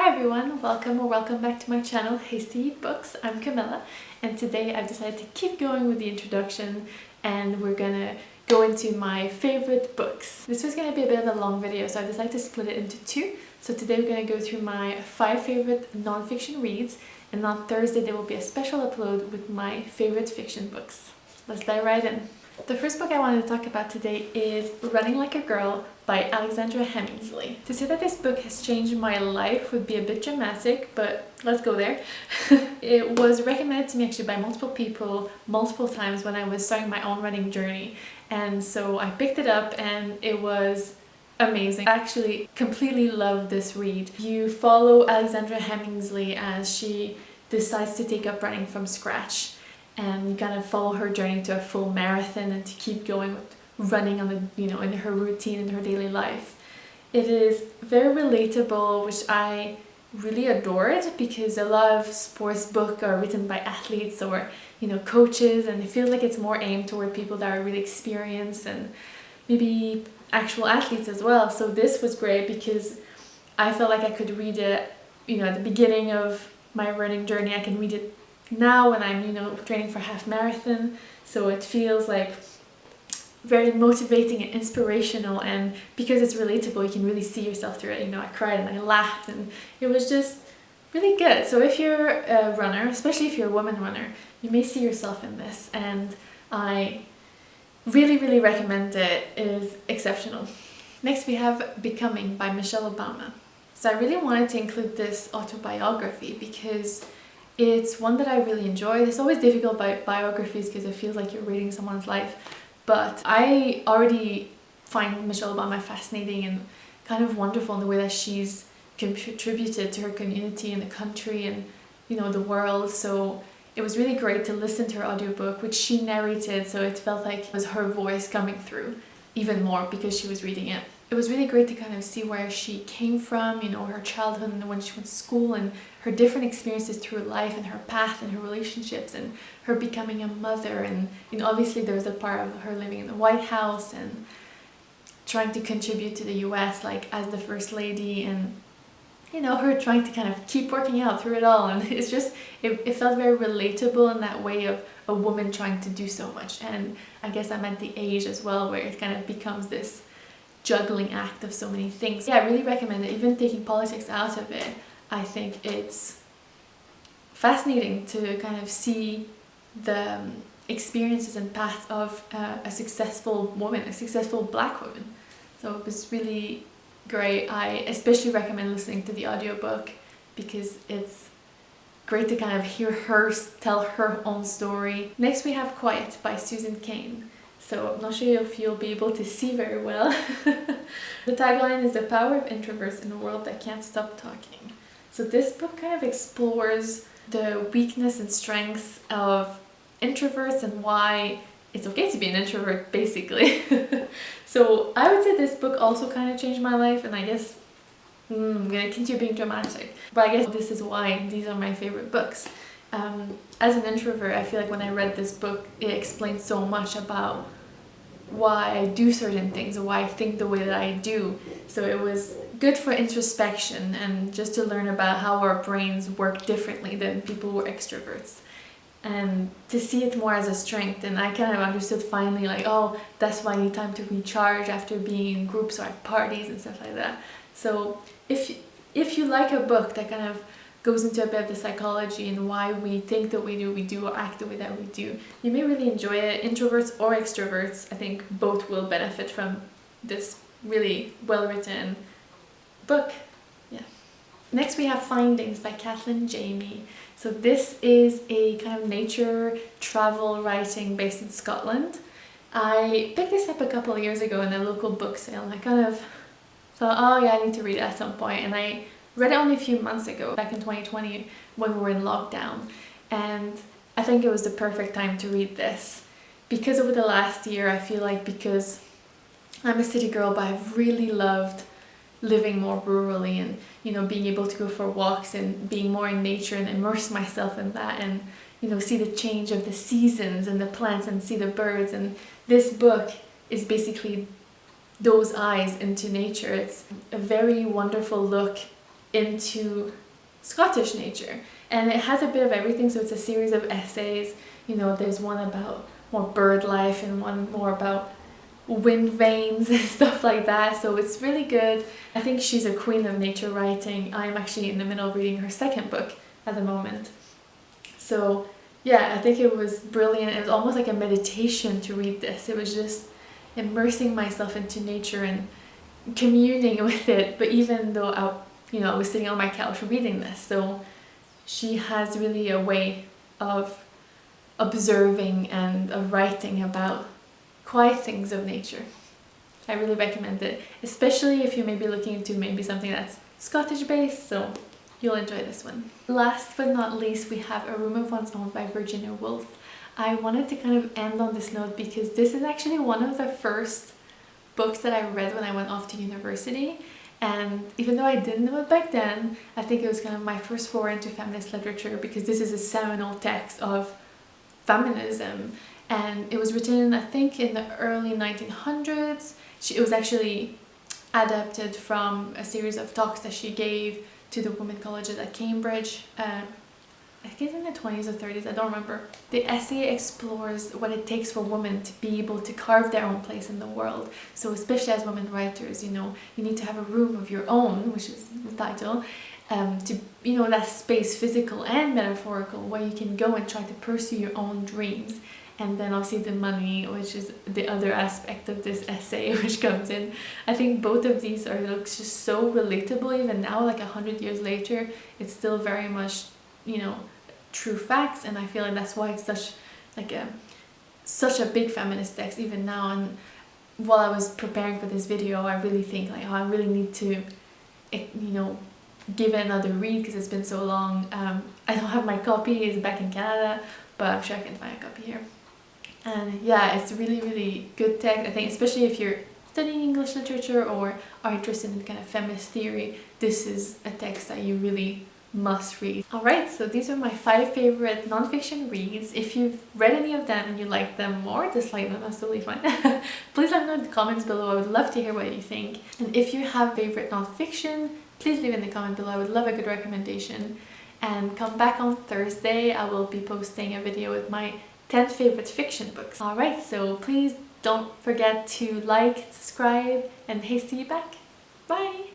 Hi everyone, welcome or welcome back to my channel Hasty Books. I'm Camilla and today I've decided to keep going with the introduction and we're gonna go into my favorite books. This was gonna be a bit of a long video, so I decided to split it into two. So today we're gonna go through my 5 favorite non-fiction reads, and on Thursday there will be a special upload with my favorite fiction books. Let's dive right in. The first book I wanted to talk about today is Running Like a Girl by Alexandra Hemingsley. To say that this book has changed my life would be a bit dramatic, but let's go there. It was recommended to me actually by multiple people, multiple times when I was starting my own running journey. And so I picked it up and it was amazing. I actually completely love this read. You follow Alexandra Hemingsley as she decides to take up running from scratch, and kind of follow her journey to a full marathon and to keep going with running on the, in her routine in her daily life. It is very relatable, which I really adored, because a lot of sports books are written by athletes or coaches, and it feels like it's more aimed toward people that are really experienced and maybe actual athletes as well. So this was great because I felt like I could read it at the beginning of my running journey. I can read it now when I'm training for half marathon, so it feels like very motivating and inspirational, and because it's relatable you can really see yourself through it. I cried and I laughed and it was just really good. So if you're a runner, especially if you're a woman runner, you may see yourself in this, and I really recommend it. It is exceptional. Next we have Becoming by Michelle Obama. So I really wanted to include this autobiography because it's one that I really enjoy. It's always difficult by biographies because it feels like you're reading someone's life, but I already find Michelle Obama fascinating and kind of wonderful in the way that she's contributed to her community and the country and the world. So it was really great to listen to her audiobook, which she narrated, so it felt like it was her voice coming through even more because she was reading it. It was really great to kind of see where she came from, her childhood and when she went to school, and her different experiences through life and her path and her relationships and her becoming a mother. And obviously there's a part of her living in the White House and trying to contribute to the US as the First Lady, and her trying to kind of keep working out through it all. And it's just, it felt very relatable in that way of a woman trying to do so much. And I guess I'm at the age as well where it kind of becomes this juggling act of so many things. Yeah, I really recommend it. Even taking politics out of it, I think it's fascinating to kind of see the experiences and paths of a successful woman, a successful black woman. So it was really great. I especially recommend listening to the audiobook because it's great to kind of hear her tell her own story. Next we have Quiet by Susan Cain. So I'm not sure if you'll be able to see very well. The tagline is "The power of introverts in a world that can't stop talking." So this book kind of explores the weakness and strengths of introverts and why it's okay to be an introvert, basically. So I would say this book also kind of changed my life, and I guess I'm gonna continue being dramatic, but I guess this is why these are my favorite books. As an introvert, I feel like when I read this book, it explains so much about why I do certain things or why I think the way that I do. So it was good for introspection and just to learn about how our brains work differently than people who are extroverts, and to see it more as a strength. And I kind of understood finally, oh, that's why I need time to recharge after being in groups or at parties and stuff like that. So if you like a book that kind of goes into a bit of the psychology and why we think that we do or act the way that we do, you may really enjoy it. Introverts or extroverts, I think both will benefit from this really well-written book. Yeah. Next we have Findings by Kathleen Jamie. So this is a kind of nature travel writing based in Scotland. I picked this up a couple of years ago in a local book sale, and I kind of thought, oh yeah, I need to read it at some point, and I read it only a few months ago, back in 2020 when we were in lockdown, and I think it was the perfect time to read this because over the last year I feel like, because I'm a city girl, but I've really loved living more rurally and being able to go for walks and being more in nature and immerse myself in that, and see the change of the seasons and the plants and see the birds. And this book is basically those eyes into nature. It's a very wonderful look into Scottish nature. And it has a bit of everything, so it's a series of essays. You know, there's one about more bird life and one more about wind vanes and stuff like that, so it's really good. I think she's a queen of nature writing. I'm actually in the middle of reading her second book at the moment. So yeah, I think it was brilliant. It was almost like a meditation to read this. It was just immersing myself into nature and communing with it. But even though I was sitting on my couch reading this, so she has really a way of observing and of writing about quiet things of nature. I really recommend it, especially if you may be looking into maybe something that's Scottish based, so you'll enjoy this one. Last but not least, we have A Room of One's Own by Virginia Woolf. I wanted to kind of end on this note because this is actually one of the first books that I read when I went off to university, and even though I didn't know it back then, I think it was kind of my first foray into feminist literature, because this is a seminal text of feminism, and it was written, I think, in the early 1900s. It was actually adapted from a series of talks that she gave to the women colleges at Cambridge. I think it's in the 20s or 30s, I don't remember. The essay explores what it takes for women to be able to carve their own place in the world. So especially as women writers, you know, you need to have a room of your own, which is the title, to, you know, that space, physical and metaphorical, where you can go and try to pursue your own dreams. And then obviously the money, which is the other aspect of this essay, which comes in. I think both of these are just so relatable even now, like 100 years later. It's still very much, you know, true facts, and I feel like that's why it's such a big feminist text even now. And while I was preparing for this video, I really think like, oh, I really need to, you know, give it another read because it's been so long. I don't have my copy, it's back in Canada, but I'm sure I can find a copy here. And yeah, it's really, really good text. I think especially if you're studying English literature or are interested in kind of feminist theory, this is a text that you really must read. Alright, so these are my 5 favorite non-fiction reads. If you've read any of them and you like them more or dislike them, that's totally fine. Please let me know in the comments below. I would love to hear what you think. And if you have favorite non-fiction, please leave in the comment below. I would love a good recommendation. And come back on Thursday. I will be posting a video with my 10 favorite fiction books. Alright, so please don't forget to like, subscribe, and hey, see you back. Bye!